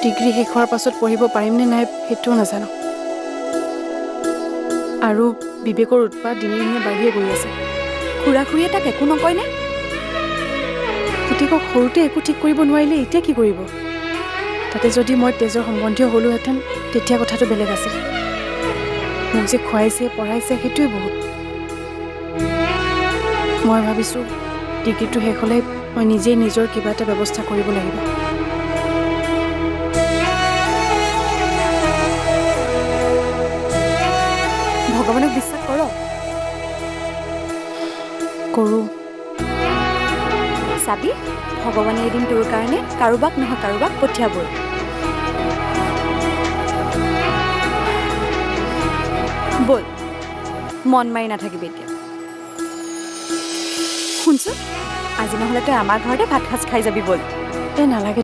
degree শেষ হোৱাৰ পাছত পঢ়িব পাৰিমনে নাই সেইটোও নাজানো আৰু বিবেকৰ উৎপাত দিনে দিনে বাঢ়িয়ে গৈ আছে খুৰা খুৰীয়ে তাক একো নকয়নে পুতেকক সৰুতে একো ঠিক কৰিব নোৱাৰিলে এতিয়া কি কৰিব তাতে যদি মই তেজৰ সম্বন্ধীয় হ'লোহেঁতেন তেতিয়া কথাটো বেলেগ আছিল মোক যে খুৱাইছে পঢ়াইছে সেইটোৱে বহুত মই ভাবিছোঁ ডিগ্ৰীটো শেষ হ'লে মই নিজেই নিজৰ কিবা এটা ব্যৱস্থা কৰিব লাগিব ভগৱানক বিশ্বাস কৰ কৰোঁ চাবি ভগৱানে এদিন তোৰ কাৰণে কাৰোবাক নহয় কাৰোবাক পঠিয়াবই ব'ল মন মাৰি নাথাকিবি এতিয়া শুনচোন আজি নহ'লে তই আমাৰ ঘৰতে ভাত সাজ খাই যাবি ব'ল নালাগে